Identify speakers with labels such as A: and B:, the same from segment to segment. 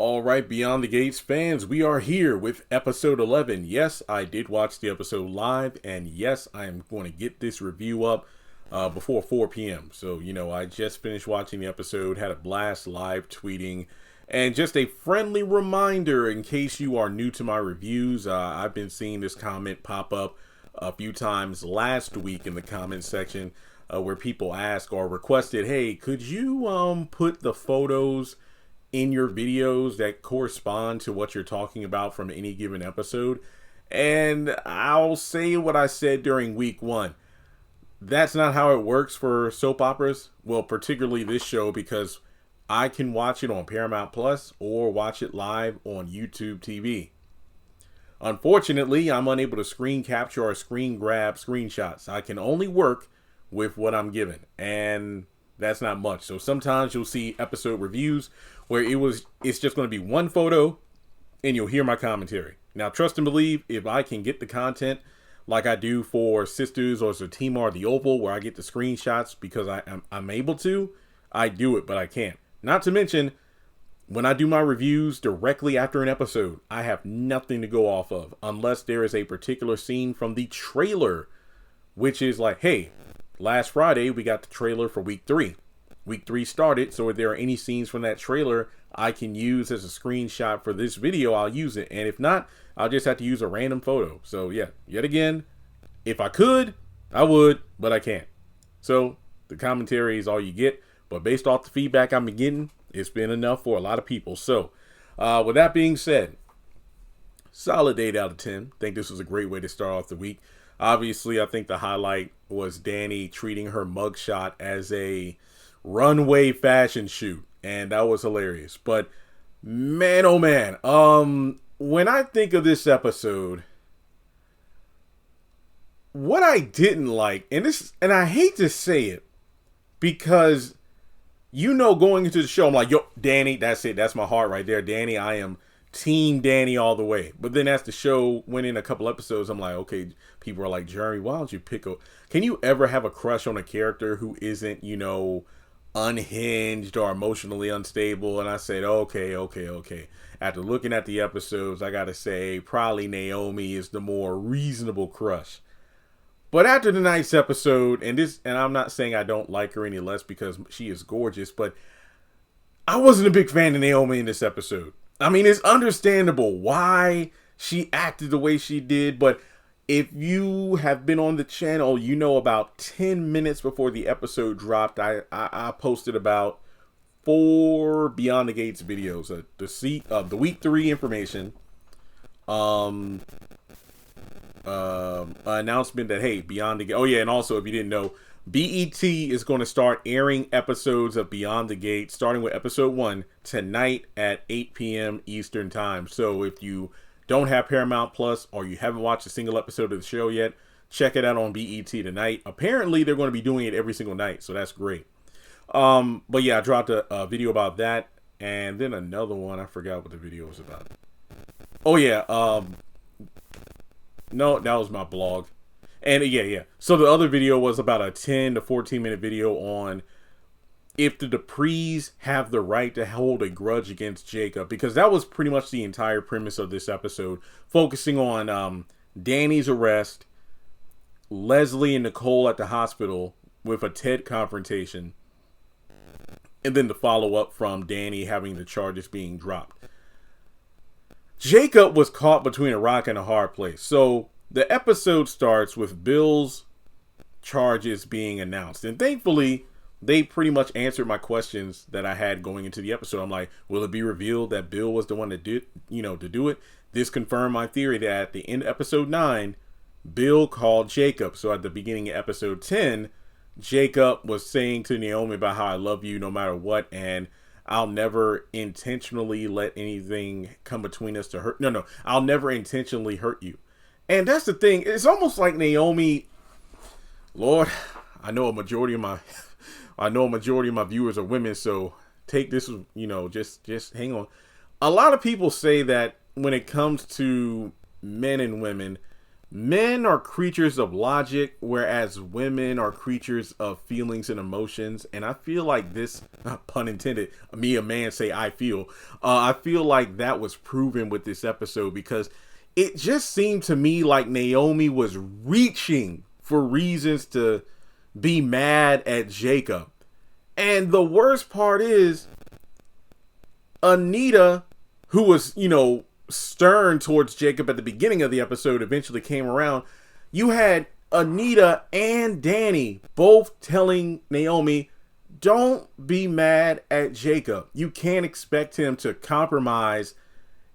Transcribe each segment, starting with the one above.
A: All right, Beyond the Gates fans, we are here with episode 11. Yes, I did watch the episode live, and yes, I am going to get this review up before 4 p.m. So, I just finished watching the episode, had a blast live tweeting, and just a friendly reminder in case you are new to my reviews, I've been seeing this comment pop up a few times last week in the comment section where people ask or requested, hey, could you put the photos in your videos that correspond to what you're talking about from any given episode? And I'll say what I said during week 1. That's not how it works for soap operas. Well, particularly this show, because I can watch it on Paramount Plus or watch it live on YouTube TV. Unfortunately, I'm unable to screen capture or screen grab screenshots. I can only work with what I'm given, and that's not much. So sometimes you'll see episode reviews where it's just going to be one photo and you'll hear my commentary. Now, trust and believe, if I can get the content like I do for Sisters or Zatima or The Oval, where I get the screenshots because I'm able to, I do it, but I can't. Not to mention, when I do my reviews directly after an episode, I have nothing to go off of unless there is a particular scene from the trailer, which is like, hey, last Friday we got the trailer for week 3. Week 3 started, so if there are any scenes from that trailer I can use as a screenshot for this video, I'll use it. And if not, I'll just have to use a random photo. So yeah, yet again, if I could, I would, but I can't. So the commentary is all you get. But based off the feedback I'm getting, it's been enough for a lot of people. So with that being said, solid 8 out of 10. I think this was a great way to start off the week. Obviously, I think the highlight was Danny treating her mugshot as a runway fashion shoot, and that was hilarious. But man, oh man, when I think of this episode, what I didn't like, and I hate to say it, because going into the show, I'm like, yo, Danny, that's it, that's my heart right there, Danny. I am team Danny all the way. But then as the show went in a couple episodes, I'm like, okay, people are like, Jeremy, why don't you can you ever have a crush on a character who isn't, unhinged or emotionally unstable? And I said, okay. After looking at the episodes, I gotta say probably Naomi is the more reasonable crush. But after tonight's episode, and I'm not saying I don't like her any less because she is gorgeous, but I wasn't a big fan of Naomi in this episode. I mean, it's understandable why she acted the way she did, but if you have been on the channel, about 10 minutes before the episode dropped, I posted about 4 Beyond the Gates videos. The week 3 information, announcement that, hey, Beyond the Gates. Oh yeah, and also if you didn't know, BET is going to start airing episodes of Beyond the Gates, starting with episode 1 tonight at 8 p.m. Eastern time. So if you don't have Paramount Plus or you haven't watched a single episode of the show yet, check it out on BET tonight. Apparently they're going to be doing it every single night, so that's great. But yeah, I dropped a video about that, and then another one, I forgot what the video was about. Oh yeah, no, that was my blog. And yeah. So the other video was about a 10 to 14 minute video on if the Duprees have the right to hold a grudge against Jacob, because that was pretty much the entire premise of this episode, focusing on Danny's arrest, Leslie and Nicole at the hospital with a Ted confrontation, and then the follow-up from Danny having the charges being dropped. Jacob was caught between a rock and a hard place. So the episode starts with Bill's charges being announced, and thankfully they pretty much answered my questions that I had going into the episode. I'm like, will it be revealed that Bill was the one that did, to do it? This confirmed my theory that at the end of episode 9, Bill called Jacob. So at the beginning of episode 10, Jacob was saying to Naomi about how I love you no matter what, and I'll never intentionally let anything come between us to hurt. No, I'll never intentionally hurt you. And that's the thing. It's almost like Naomi, Lord, I know a majority of my viewers are women, so take this, just hang on. A lot of people say that when it comes to men and women, Men are creatures of logic, whereas women are creatures of feelings and emotions. And I feel like this, pun intended, me, a man, say I feel like that was proven with this episode, because it just seemed to me like Naomi was reaching for reasons to be mad at Jacob. And the worst part is, Anita, who was, stern towards Jacob at the beginning of the episode, eventually came around. You had Anita and Danny both telling Naomi, don't be mad at Jacob. You can't expect him to compromise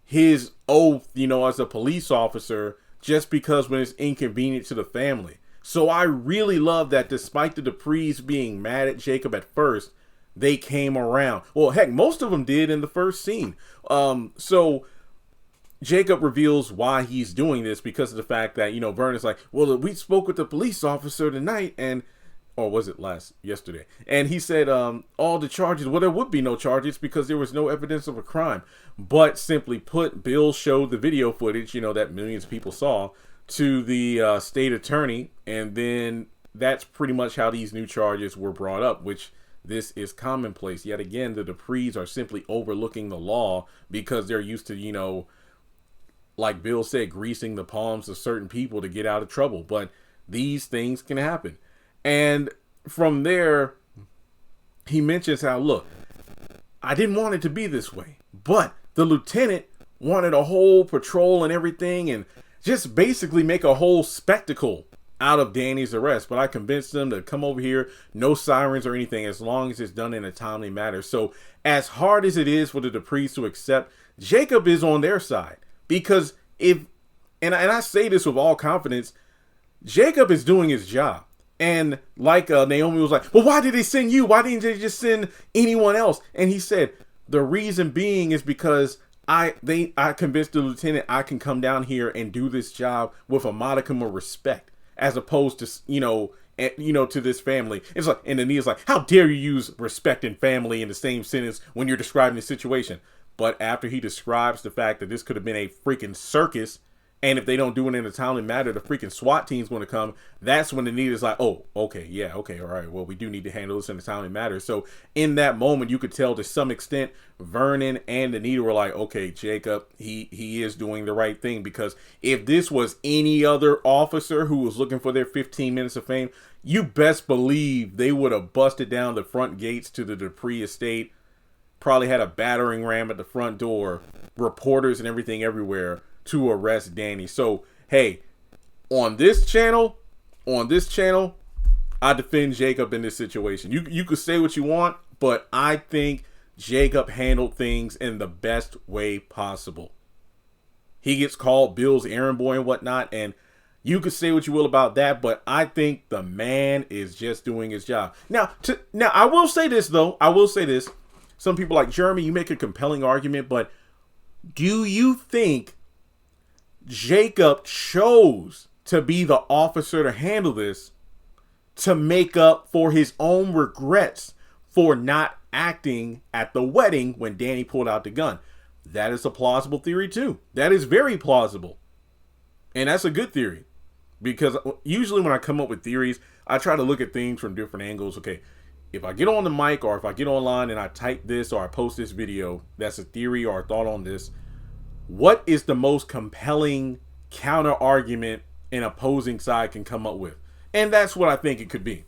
A: his oath, as a police officer, just because when it's inconvenient to the family. So I really love that despite the Duprees being mad at Jacob at first, they came around. Well, heck, most of them did in the first scene. So Jacob reveals why he's doing this, because of the fact that, Vernon's like, well, we spoke with the police officer tonight, or was it yesterday? And he said, all the charges, well, there would be no charges because there was no evidence of a crime. But simply put, Bill showed the video footage, that millions of people saw, to the state attorney. And then that's pretty much how these new charges were brought up, which this is commonplace. Yet again, the Duprees are simply overlooking the law because they're used to, like Bill said, greasing the palms of certain people to get out of trouble. But these things can happen. And from there, he mentions how, look, I didn't want it to be this way, but the lieutenant wanted a whole patrol and everything and just basically make a whole spectacle out of Danny's arrest. But I convinced them to come over here, no sirens or anything, as long as it's done in a timely manner. So as hard as it is for the Duprees to accept, Jacob is on their side. Because and I say this with all confidence, Jacob is doing his job. And like Naomi was like, well, why did they send you? Why didn't they just send anyone else? And he said, the reason being is because I convinced the lieutenant I can come down here and do this job with a modicum of respect, as opposed to, to this family. It's like, and Anita's like, how dare you use respect and family in the same sentence when you're describing the situation? But after he describes the fact that this could have been a freaking circus, and if they don't do it in a timely manner, the freaking SWAT team's going to come, that's when Anita's like, oh, okay, yeah, okay, all right, well, we do need to handle this in a timely manner. So in that moment, you could tell to some extent, Vernon and Anita were like, okay, Jacob, he is doing the right thing. Because if this was any other officer who was looking for their 15 minutes of fame, you best believe they would have busted down the front gates to the Dupree estate, probably had a battering ram at the front door, reporters and everything everywhere to arrest Danny. So, hey, on this channel, I defend Jacob in this situation. You could say what you want, but I think Jacob handled things in the best way possible. He gets called Bill's errand boy and whatnot, and you could say what you will about that, but I think the man is just doing his job. Now, I will say this, though. Some people like, Jeremy, you make a compelling argument, but do you think Jacob chose to be the officer to handle this to make up for his own regrets for not acting at the wedding when Danny pulled out the gun? That is a plausible theory too. That is very plausible. And that's a good theory, because usually when I come up with theories, I try to look at things from different angles. Okay, if I get on the mic or if I get online and I type this or I post this video, that's a theory or a thought on this. What is the most compelling counter argument an opposing side can come up with? And that's what I think it could be.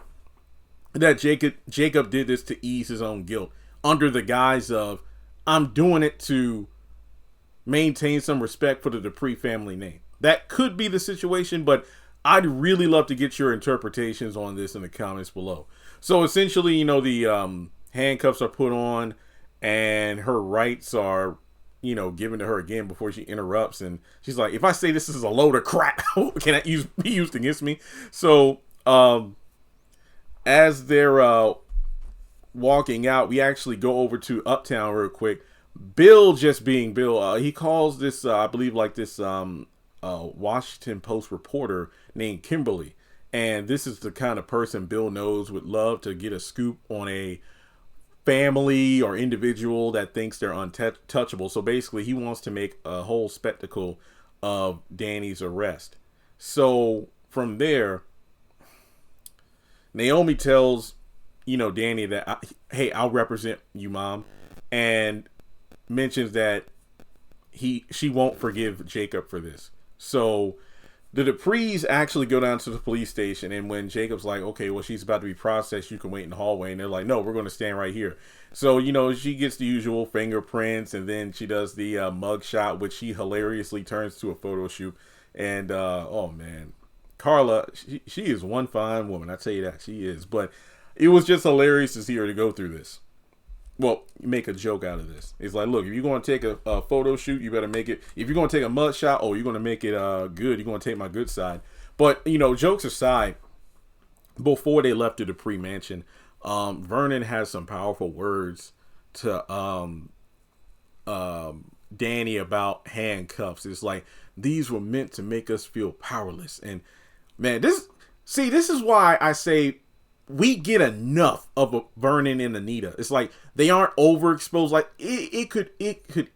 A: That Jacob did this to ease his own guilt under the guise of, I'm doing it to maintain some respect for the Dupree family name. That could be the situation, but I'd really love to get your interpretations on this in the comments below. So essentially, the handcuffs are put on and her rights are, given to her again before she interrupts. And she's like, if I say this is a load of crap, can that be used against me? So as they're walking out, we actually go over to Uptown real quick. Bill, just being Bill, he calls this, I believe, like this Washington Post reporter named Kimberly. And this is the kind of person Bill knows would love to get a scoop on a family or individual that thinks they're untouchable. So basically, he wants to make a whole spectacle of Danny's arrest. So from there, Naomi tells, Danny that, hey, I'll represent you, mom, and mentions that she won't forgive Jacob for this. So the Duprees actually go down to the police station, and when Jacob's like, okay, well, she's about to be processed, you can wait in the hallway, and they're like, no, we're going to stand right here. So, she gets the usual fingerprints, and then she does the mug shot, which she hilariously turns to a photo shoot. And, oh, man, Carla, she is one fine woman. I tell you that, she is. But it was just hilarious to see her to go through this. Well, you make a joke out of this. It's like, look, if you're going to take a photo shoot, you better make it. If you're going to take a mug shot, you're going to make it good. You're going to take my good side. But, jokes aside, before they left the Dupree mansion, Vernon has some powerful words to Danny about handcuffs. It's like, these were meant to make us feel powerless. And, man, this is why I say we get enough of Vernon and Anita. It's like they aren't overexposed. Like it could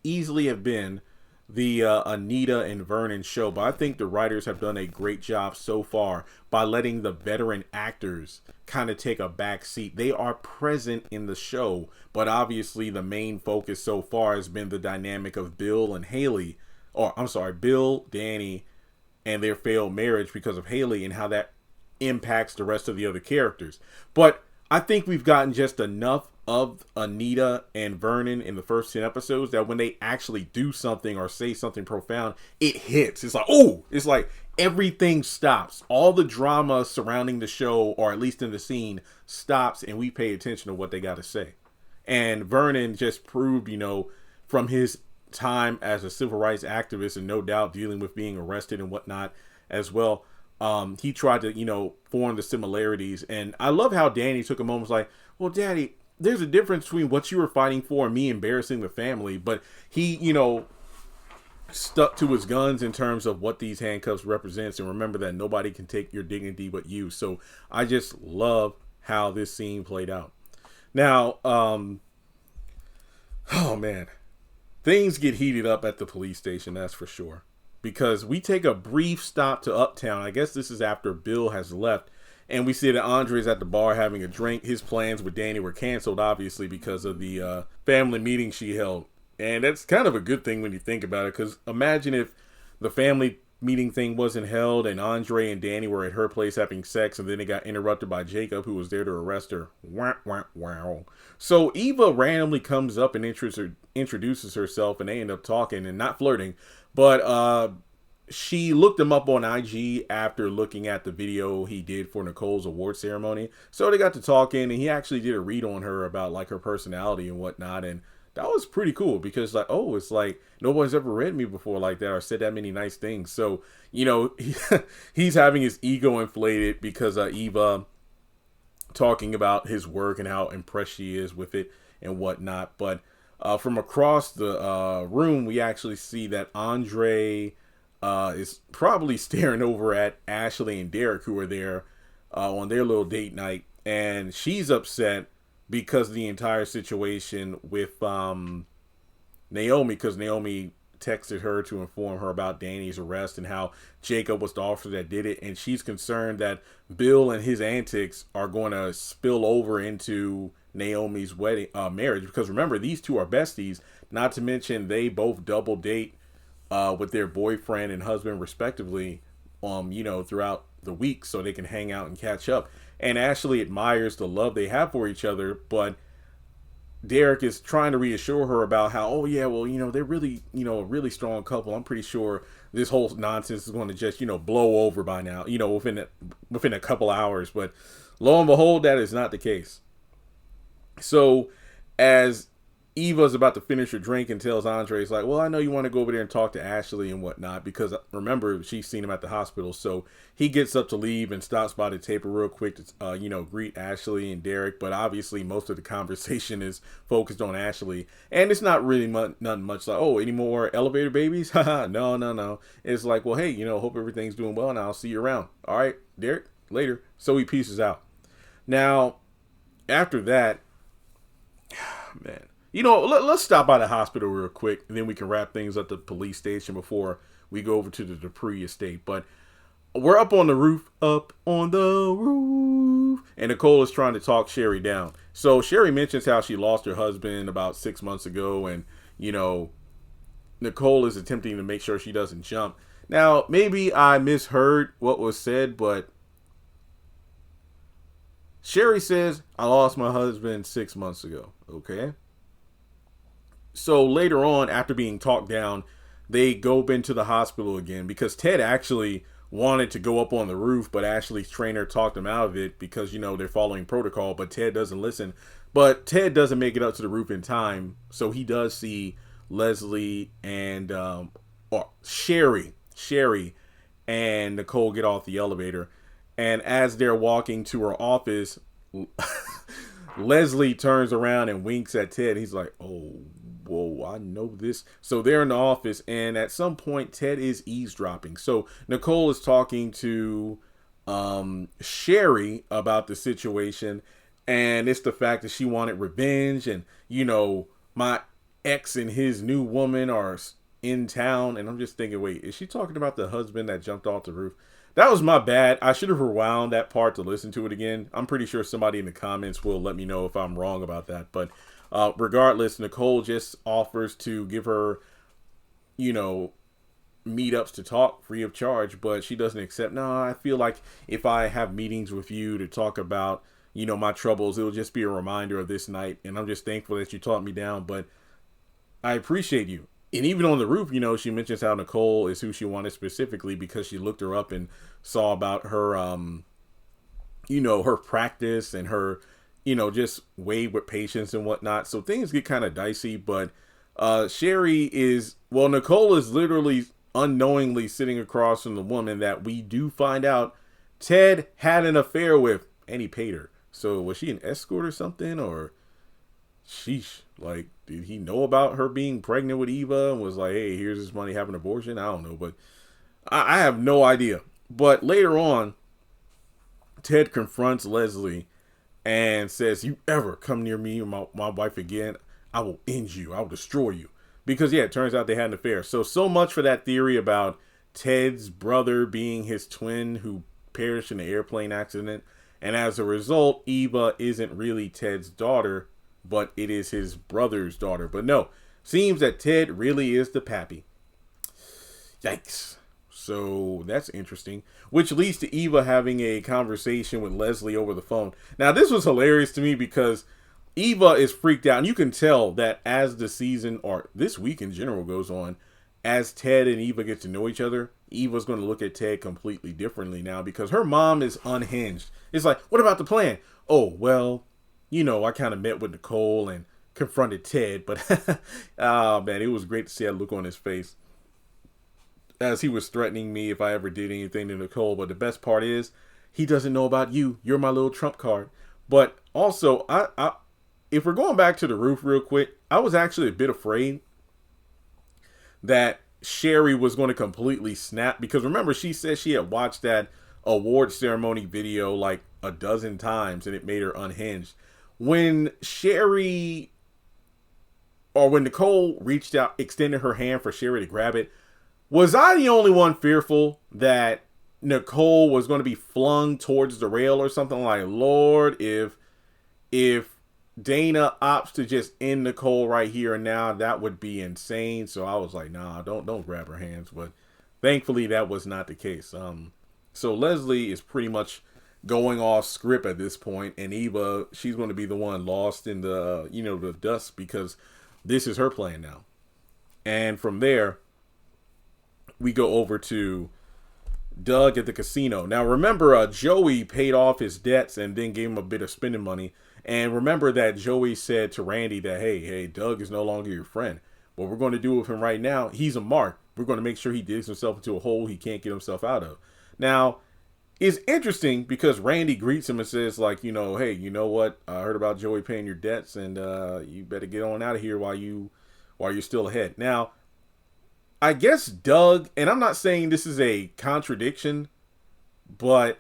A: easily have been the Anita and Vernon show, but I think the writers have done a great job so far by letting the veteran actors kind of take a back seat. They are present in the show, but obviously the main focus so far has been the dynamic of Bill and Haley, or I'm sorry, Bill, Danny, and their failed marriage because of Haley and how that impacts the rest of the other characters. But I think we've gotten just enough of Anita and Vernon in the first 10 episodes that when they actually do something or say something profound, it hits. It's like, oh, it's like everything stops. All the drama surrounding the show, or at least in the scene, stops, and we pay attention to what they got to say. And Vernon just proved, from his time as a civil rights activist, and no doubt dealing with being arrested and whatnot as well, he tried to, form the similarities. And I love how Danny took a moment, like, well, Daddy, there's a difference between what you were fighting for and me embarrassing the family. But he, stuck to his guns in terms of what these handcuffs represents. And remember that nobody can take your dignity but you. So I just love how this scene played out. Now, oh man, things get heated up at the police station, that's for sure. Because we take a brief stop to Uptown. I guess this is after Bill has left. And we see that Andre's at the bar having a drink. His plans with Danny were canceled, obviously, because of the family meeting she held. And that's kind of a good thing when you think about it. Because imagine if the family meeting thing wasn't held and Andre and Danny were at her place having sex. And then it got interrupted by Jacob, who was there to arrest her. Wah, wah, wow. So Eva randomly comes up and introduces herself. And they end up talking and not flirting. But she looked him up on IG after looking at the video he did for Nicole's award ceremony. So they got to talking, and he actually did a read on her about like her personality and whatnot. And that was pretty cool because like, oh, it's like no one's ever read me before like that or said that many nice things. So, he's having his ego inflated because Eva talking about his work and how impressed she is with it and whatnot. But from across the room, we actually see that Andre is probably staring over at Ashley and Derek, who are there on their little date night. And she's upset because of the entire situation with Naomi, because Naomi texted her to inform her about Danny's arrest and how Jacob was the officer that did it. And she's concerned that Bill and his antics are going to spill over into Naomi's wedding marriage, because remember, these two are besties, not to mention they both double date with their boyfriend and husband respectively throughout the week, so they can hang out and catch up. And Ashley admires the love they have for each other, but Derek is trying to reassure her about how, oh yeah, well, they're really, a really strong couple. I'm pretty sure this whole nonsense is going to just, blow over by now, within a couple hours. But lo and behold, that is not the case. So as Eva's about to finish her drink and tells Andre, it's like, well, I know you want to go over there and talk to Ashley and whatnot, because remember, she's seen him at the hospital. So he gets up to leave and stops by the table real quick to, greet Ashley and Derek. But obviously most of the conversation is focused on Ashley, and it's not really nothing much like, oh, any more elevator babies? Haha, no. It's like, well, hey, hope everything's doing well, and I'll see you around. All right, Derek, later. So he pieces out. Now, after that, man, let's stop by the hospital real quick, and then we can wrap things up at the police station before we go over to the Dupree estate. But we're up on the roof, up on the roof, and Nicole is trying to talk Sherry down. So Sherry mentions how she lost her husband about 6 months ago, and you know, Nicole is attempting to make sure she doesn't jump. Now, maybe I misheard what was said, but Sherry says, I lost my husband 6 months ago. Okay. So later on, after being talked down, they go into the hospital again because Ted actually wanted to go up on the roof, but Ashley's trainer talked him out of it because, you know, they're following protocol, but Ted doesn't listen. But Ted doesn't make it up to the roof in time, so he does see Leslie and or Sherry and Nicole get off the elevator. And as they're walking to her office, Leslie turns around and winks at Ted. He's like, oh, whoa, I know this. So they're in the office, and at some point, Ted is eavesdropping. So Nicole is talking to Sherry about the situation, and it's the fact that she wanted revenge, and, you know, my ex and his new woman are in town. And I'm just thinking, wait, is she talking about the husband that jumped off the roof? That was my bad. I should have rewound that part to listen to it again. I'm pretty sure somebody in the comments will let me know if I'm wrong about that. But regardless, Nicole just offers to give her, you know, meetups to talk free of charge, but she doesn't accept. No, I feel like if I have meetings with you to talk about, you know, my troubles, it'll just be a reminder of this night. And I'm just thankful that you talked me down, but I appreciate you. And even on the roof, you know, she mentions how Nicole is who she wanted specifically because she looked her up and saw about her, you know, her practice and her, you know, just way with patience and whatnot. So things get kind of dicey, but Sherry is, well, Nicole is literally unknowingly sitting across from the woman that we do find out Ted had an affair with, and he paid her. So was she an escort or something, or sheesh, like, did he know about her being pregnant with Eva and was like, hey, here's this money, have an abortion? I don't know, but I have no idea. But later on, Ted confronts Leslie and says, you ever come near me or my wife again, I will end you. I will destroy you. Because, yeah, it turns out they had an affair. So much for that theory about Ted's brother being his twin who perished in an airplane accident. And as a result, Eva isn't really Ted's daughter, but it is his brother's daughter. But no, seems that Ted really is the pappy. Yikes. So that's interesting. Which leads to Eva having a conversation with Leslie over the phone. Now, this was hilarious to me because Eva is freaked out. And you can tell that as the season, or this week in general, goes on, as Ted and Eva get to know each other, Eva's going to look at Ted completely differently now because her mom is unhinged. It's like, what about the plan? Oh, well, you know, I kind of met with Nicole and confronted Ted, but oh man, it was great to see that look on his face as he was threatening me if I ever did anything to Nicole. But the best part is he doesn't know about you. You're my little trump card. But also, I if we're going back to the roof real quick, I was actually a bit afraid that Sherry was going to completely snap, because remember, she said she had watched that award ceremony video like a dozen times and it made her unhinged. When Sherry, or when Nicole reached out, extended her hand for Sherry to grab it, was I the only one fearful that Nicole was going to be flung towards the rail or something? Like, Lord, if Dana opts to just end Nicole right here and now, that would be insane. So I was like, nah, don't grab her hands. But thankfully that was not the case. So Leslie is pretty much going off script at this point, and Eva, she's going to be the one lost in the, you know, the dust, because this is her plan now. And from there, we go over to Doug at the casino. Now remember, Joey paid off his debts and then gave him a bit of spending money. And remember that Joey said to Randy that, hey, Doug is no longer your friend. What we're going to do with him right now, he's a mark. We're going to make sure he digs himself into a hole he can't get himself out of. Now, it's interesting because Randy greets him and says, like, you know, hey, you know what? I heard about Joey paying your debts, and you better get on out of here while you're still ahead. Now, I guess Doug, and I'm not saying this is a contradiction, but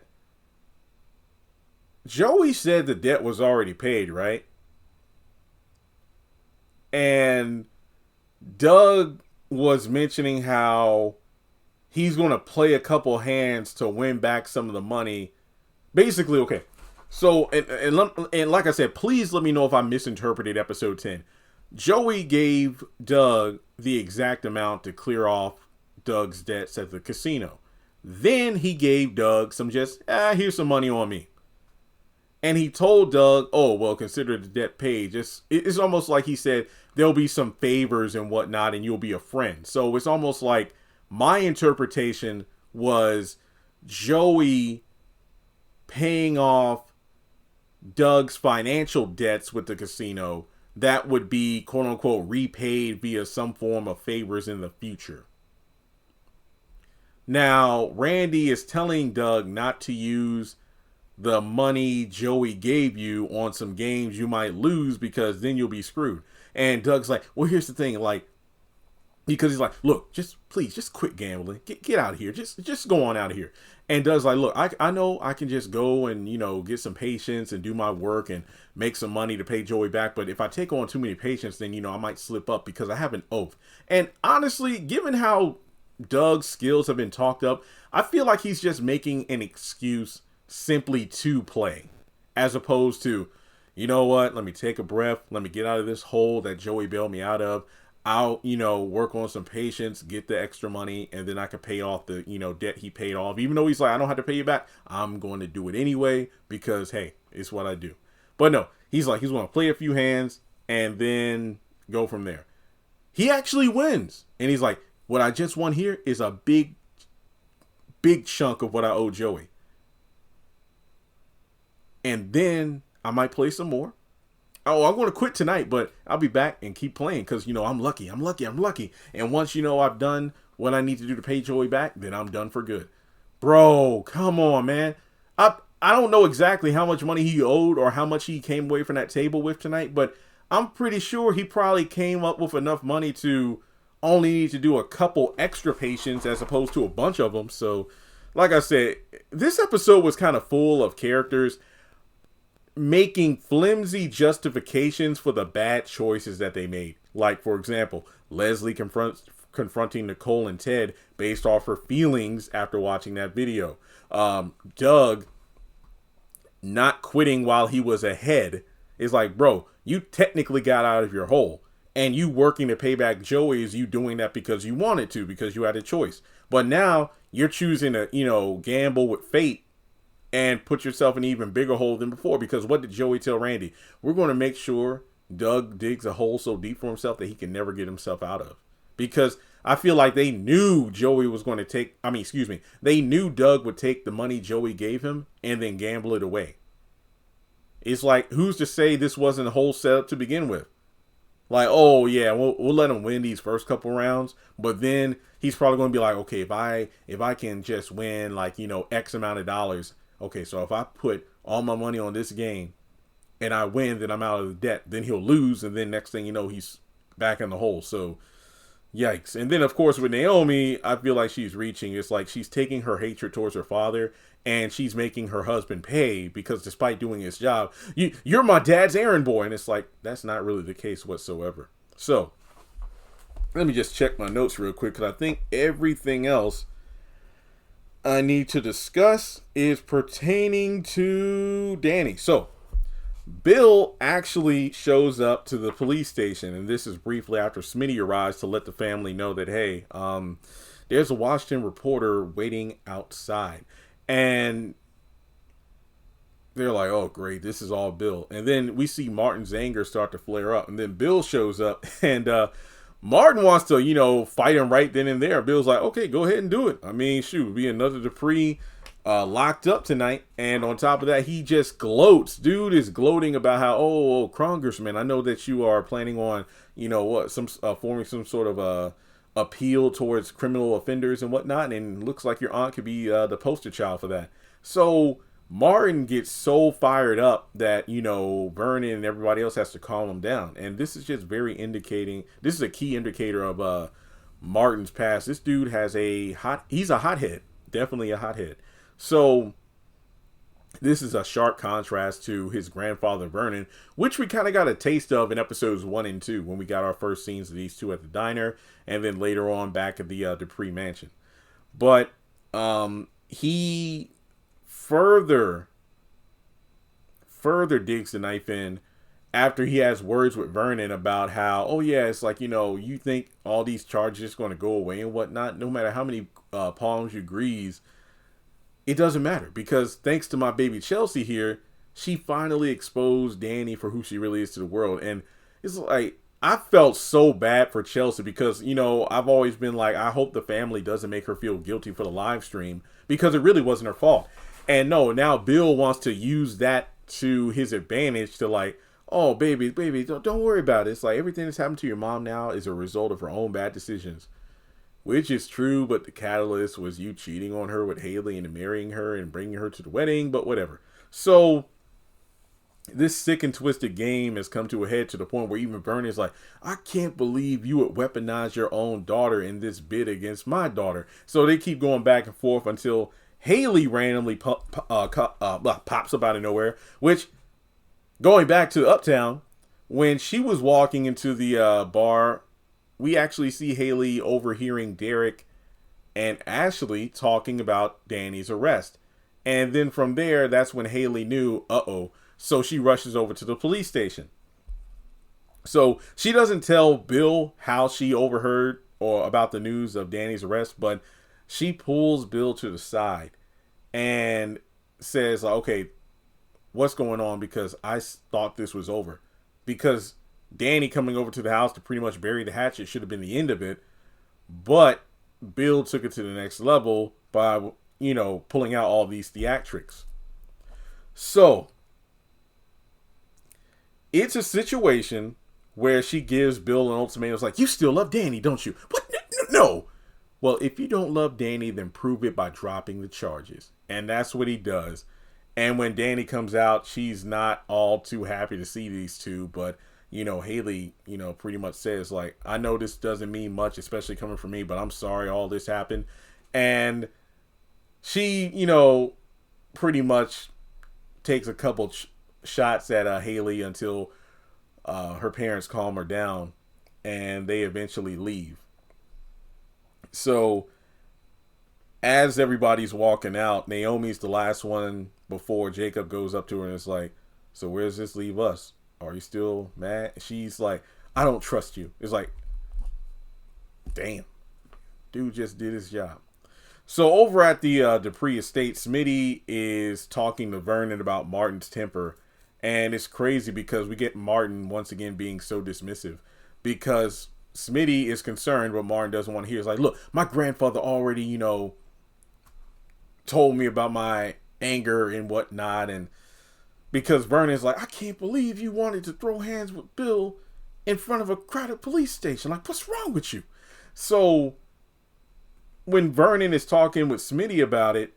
A: Joey said the debt was already paid, right? And Doug was mentioning how he's going to play a couple hands to win back some of the money. Basically, okay. So, and like I said, please let me know if I misinterpreted episode 10. Joey gave Doug the exact amount to clear off Doug's debts at the casino. Then he gave Doug some here's some money on me. And he told Doug, oh, well, consider the debt paid. It's almost like he said, there'll be some favors and whatnot, and you'll be a friend. So it's almost like my interpretation was Joey paying off Doug's financial debts with the casino that would be, quote unquote, repaid via some form of favors in the future. Now, Randy is telling Doug not to use the money Joey gave you on some games you might lose because then you'll be screwed. And Doug's like, well, here's the thing, like, because he's like, look, please quit gambling. Get out of here. Just go on out of here. And Doug's like, look, I know I can just go and, get some patients and do my work and make some money to pay Joey back. But if I take on too many patients, then, I might slip up because I have an oath. And honestly, given how Doug's skills have been talked up, I feel like he's just making an excuse simply to play, as opposed to, you know what, let me take a breath, let me get out of this hole that Joey bailed me out of. I'll, work on some patients, get the extra money, and then I can pay off the, debt he paid off. Even though he's like, I don't have to pay you back, I'm going to do it anyway because, hey, it's what I do. But no, he's like, he's going to play a few hands and then go from there. He actually wins. And he's like, what I just won here is a big chunk of what I owe Joey. And then I might play some more. Oh, I'm going to quit tonight, but I'll be back and keep playing because, I'm lucky. And once, I've done what I need to do to pay Joey back, then I'm done for good. Bro, come on, man. I don't know exactly how much money he owed or how much he came away from that table with tonight, but I'm pretty sure he probably came up with enough money to only need to do a couple extra patients as opposed to a bunch of them. So, like I said, this episode was kind of full of characters making flimsy justifications for the bad choices that they made. Like, for example, Leslie confronting Nicole and Ted based off her feelings after watching that video. Doug not quitting while he was ahead is like, bro, you technically got out of your hole. And you working to pay back Joey is you doing that because you wanted to, because you had a choice. But now you're choosing to, gamble with fate and put yourself in an even bigger hole than before. Because what did Joey tell Randy? We're going to make sure Doug digs a hole so deep for himself that he can never get himself out of. Because I feel like they knew Joey was going to they knew Doug would take the money Joey gave him and then gamble it away. It's like, who's to say this wasn't a whole setup to begin with? Like, oh yeah, we'll let him win these first couple rounds, but then he's probably going to be like, okay, if I can just win like, X amount of dollars. Okay, so if I put all my money on this game and I win, then I'm out of the debt. Then he'll lose, and then next thing you know, he's back in the hole. So, yikes. And then, of course, with Naomi, I feel like she's reaching. It's like she's taking her hatred towards her father, and she's making her husband pay because despite doing his job, you're my dad's errand boy. And it's like, that's not really the case whatsoever. So, let me just check my notes real quick because I think everything else I need to discuss is pertaining to Danny. So, Bill actually shows up to the police station, and this is briefly after Smitty arrives to let the family know that, hey, there's a Washington reporter waiting outside. And they're like, oh, great, this is all Bill. And then we see Martin's anger start to flare up, and then Bill shows up, and Martin wants to, fight him right then and there. Bill's like, okay, go ahead and do it. I mean, shoot, be another Dupree locked up tonight. And on top of that, he just gloats. Dude is gloating about how, Congressman, I know that you are planning on, forming some sort of appeal towards criminal offenders and whatnot. And looks like your aunt could be the poster child for that. So Martin gets so fired up that, Vernon and everybody else has to calm him down. And this is just this is a key indicator of Martin's past. This dude has he's a hothead, definitely a hothead. So this is a sharp contrast to his grandfather Vernon, which we kind of got a taste of in episodes 1 and 2 when we got our first scenes of these two at the diner, and then later on back at the Dupree mansion. But he further digs the knife in after he has words with Vernon about how, oh yeah, it's like, you think all these charges are going to go away and whatnot. No matter how many palms you grease, it doesn't matter, because thanks to my baby Chelsea here, she finally exposed Danny for who she really is to the world. And it's like, I felt so bad for Chelsea because, I've always been like, I hope the family doesn't make her feel guilty for the live stream, because it really wasn't her fault. And no, now Bill wants to use that to his advantage to like, oh, baby, don't worry about it. It's like everything that's happened to your mom now is a result of her own bad decisions. Which is true, but the catalyst was you cheating on her with Haley and marrying her and bringing her to the wedding, but whatever. So this sick and twisted game has come to a head to the point where even Vernon's like, I can't believe you would weaponize your own daughter in this bid against my daughter. So they keep going back and forth until Haley randomly pops up out of nowhere, which, going back to Uptown, when she was walking into the bar, we actually see Haley overhearing Derek and Ashley talking about Danny's arrest. And then from there, that's when Haley knew, uh-oh. So she rushes over to the police station. So she doesn't tell Bill how she overheard or about the news of Danny's arrest, but she pulls Bill to the side and says, okay, what's going on? Because I thought this was over. Because Danny coming over to the house to pretty much bury the hatchet should have been the end of it. But Bill took it to the next level by, pulling out all these theatrics. So it's a situation where she gives Bill an ultimatum. It's like, you still love Danny, don't you? What? No. Well, if you don't love Danny, then prove it by dropping the charges. And that's what he does. And when Danny comes out, she's not all too happy to see these two, but Haley, pretty much says like, I know this doesn't mean much, especially coming from me, but I'm sorry all this happened. And she, pretty much takes a couple shots at Haley until her parents calm her down and they eventually leave. So as everybody's walking out, Naomi's the last one before Jacob goes up to her and is like, so where does this leave us? Are you still mad? She's like, I don't trust you. It's like, damn, dude just did his job. So over at the Dupree estate, Smitty is talking to Vernon about Martin's temper. And it's crazy because we get Martin once again being so dismissive, because Smitty is concerned, but Martin doesn't want to hear. It's like, look, my grandfather already, told me about my anger and whatnot. And because Vernon's like, I can't believe you wanted to throw hands with Bill in front of a crowded police station. Like, what's wrong with you? So when Vernon is talking with Smitty about it,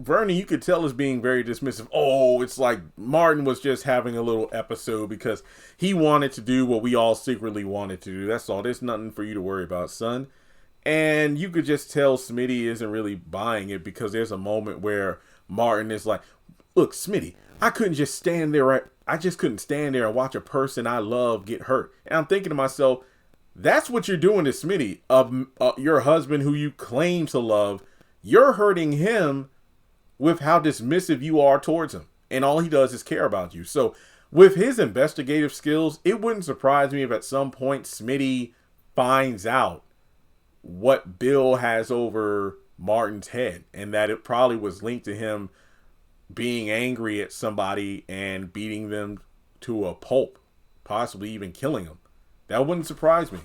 A: Vernon, you could tell, is being very dismissive. Oh, it's like Martin was just having a little episode because he wanted to do what we all secretly wanted to do. That's all. There's nothing for you to worry about, son. And you could just tell Smitty isn't really buying it, because there's a moment where Martin is like, look, Smitty, I just couldn't stand there and watch a person I love get hurt. And I'm thinking to myself, that's what you're doing to Smitty, your husband who you claim to love. You're hurting him with how dismissive you are towards him. And all he does is care about you. So with his investigative skills, it wouldn't surprise me if at some point Smitty finds out what Bill has over Martin's head, and that it probably was linked to him being angry at somebody and beating them to a pulp, possibly even killing them. That wouldn't surprise me.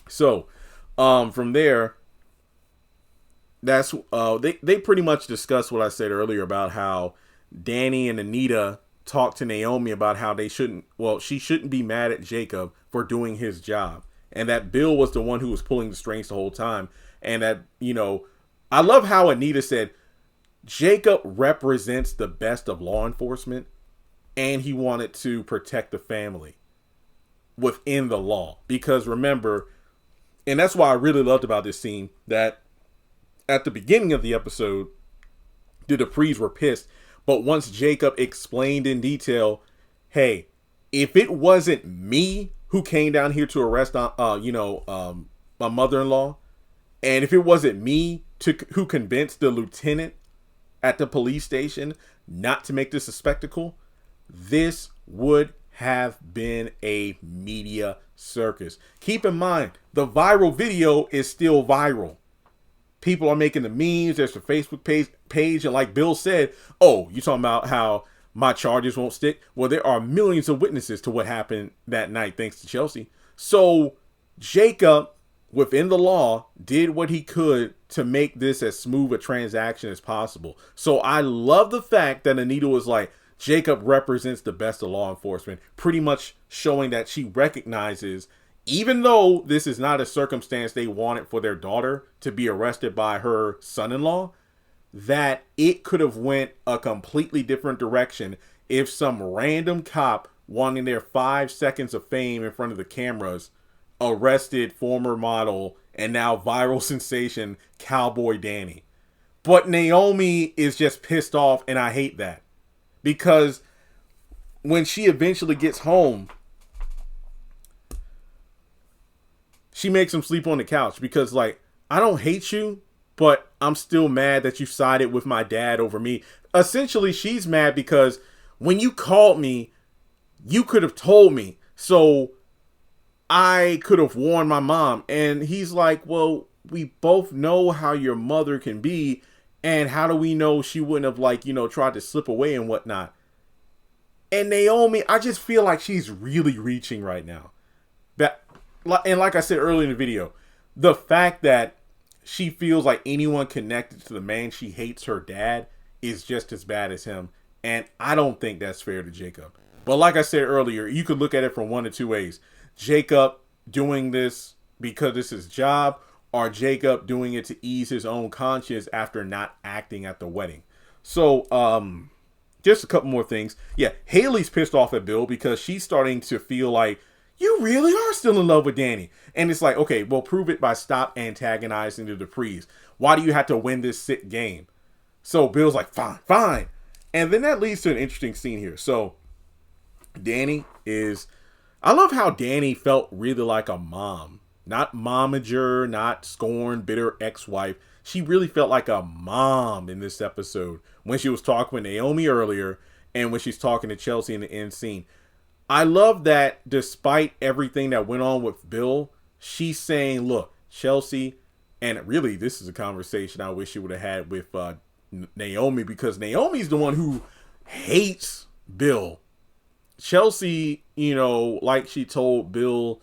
A: So from there, that's they pretty much discussed what I said earlier about how Danny and Anita talked to Naomi about how she shouldn't be mad at Jacob for doing his job, and that Bill was the one who was pulling the strings the whole time. And that, I love how Anita said Jacob represents the best of law enforcement, and he wanted to protect the family within the law. Because remember, and that's why I really loved about this scene, that at the beginning of the episode, the Duprees were pissed. But once Jacob explained in detail, hey, if it wasn't me who came down here to arrest, my mother-in-law, And if it wasn't me who convinced the lieutenant at the police station not to make this a spectacle, this would have been a media circus. Keep in mind, the viral video is still viral. People are making the memes. There's a Facebook page. And like Bill said, oh, you talking about how my charges won't stick? Well, there are millions of witnesses to what happened that night, thanks to Chelsea. So Jacob, within the law, did what he could to make this as smooth a transaction as possible. So I love the fact that Anita was like, Jacob represents the best of law enforcement, pretty much showing that she recognizes, even though this is not a circumstance they wanted for their daughter to be arrested by her son-in-law, that it could have went a completely different direction if some random cop wanting their 5 seconds of fame in front of the cameras arrested former model and now viral sensation Cowboy Danny. But Naomi is just pissed off, and I hate that. Because when she eventually gets home, she makes him sleep on the couch because, like, I don't hate you, but I'm still mad that you sided with my dad over me. Essentially, she's mad because when you called me, you could have told me. So I could have warned my mom. And he's like, well, we both know how your mother can be. And how do we know she wouldn't have, like, tried to slip away and whatnot? And Naomi, I just feel like she's really reaching right now. And like I said earlier in the video, the fact that she feels like anyone connected to the man she hates, her dad, is just as bad as him. And I don't think that's fair to Jacob. But like I said earlier, you could look at it from one of two ways. Jacob doing this because it's his job, or Jacob doing it to ease his own conscience after not acting at the wedding. So, just a couple more things. Yeah, Haley's pissed off at Bill because she's starting to feel like, you really are still in love with Danny. And it's like, okay, well, prove it by stop antagonizing the Duprees. Why do you have to win this sick game? So Bill's like, fine, fine. And then that leads to an interesting scene here. So I love how Danny felt really like a mom. Not momager, not scorned, bitter ex-wife. She really felt like a mom in this episode when she was talking with Naomi earlier and when she's talking to Chelsea in the end scene. I love that despite everything that went on with Bill, she's saying, look, Chelsea, and really this is a conversation I wish she would have had with Naomi, because Naomi's the one who hates Bill. Chelsea, like she told Bill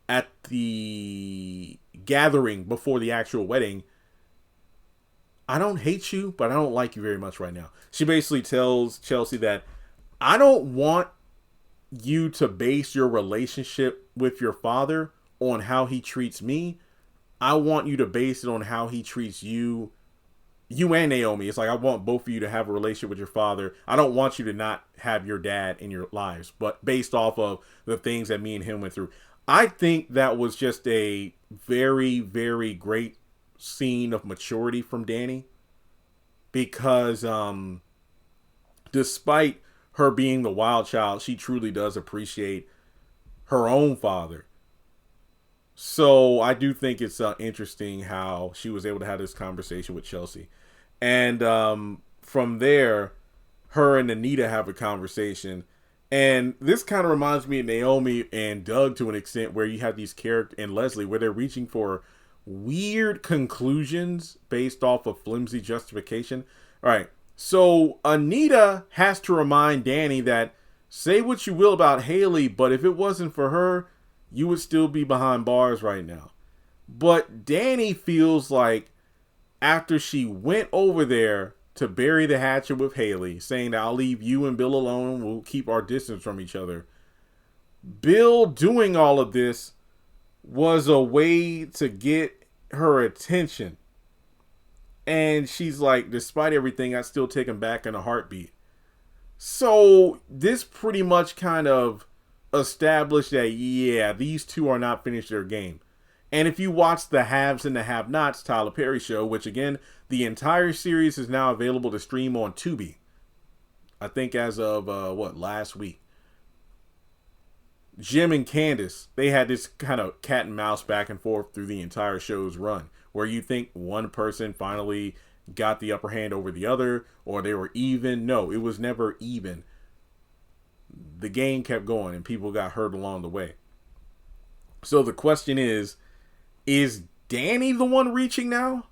A: at the gathering before the actual wedding, I don't hate you, but I don't like you very much right now. She basically tells Chelsea that I don't want you to base your relationship with your father on how he treats me. I want you to base it on how he treats you and Naomi. It's like, I want both of you to have a relationship with your father. I don't want you to not have your dad in your lives, but based off of the things that me and him went through. I think that was just a very, very great scene of maturity from Danny, because despite her being the wild child, she truly does appreciate her own father. So I do think it's interesting how she was able to have this conversation with Chelsea. And from there, her and Anita have a conversation. And this kind of reminds me of Naomi and Doug to an extent, where you have these characters, and Leslie, where they're reaching for weird conclusions based off of flimsy justification. All right. So Anita has to remind Danny that, say what you will about Haley, but if it wasn't for her, you would still be behind bars right now. But Danny feels like after she went over there to bury the hatchet with Haley, saying that I'll leave you and Bill alone, we'll keep our distance from each other, Bill doing all of this was a way to get her attention. And she's like, despite everything, I still take him back in a heartbeat. So this pretty much kind of established that, yeah, these two are not finished their game. And if you watch the Haves and the Have-Nots Tyler Perry show, which again, the entire series is now available to stream on Tubi. I think as of, last week. Jim and Candace, they had this kind of cat and mouse back and forth through the entire show's run, where you think one person finally got the upper hand over the other, or they were even. No, it was never even. The game kept going and people got hurt along the way. So the question is Danny the one reaching now?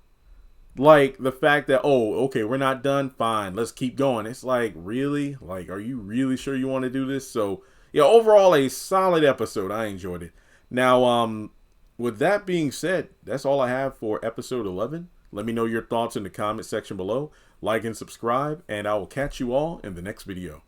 A: Like the fact that, oh, okay, we're not done. Fine, let's keep going. It's like, really? Like, are you really sure you want to do this? So, yeah, overall, a solid episode. I enjoyed it. Now, with that being said, that's all I have for episode 11. Let me know your thoughts in the comment section below. Like and subscribe, and I will catch you all in the next video.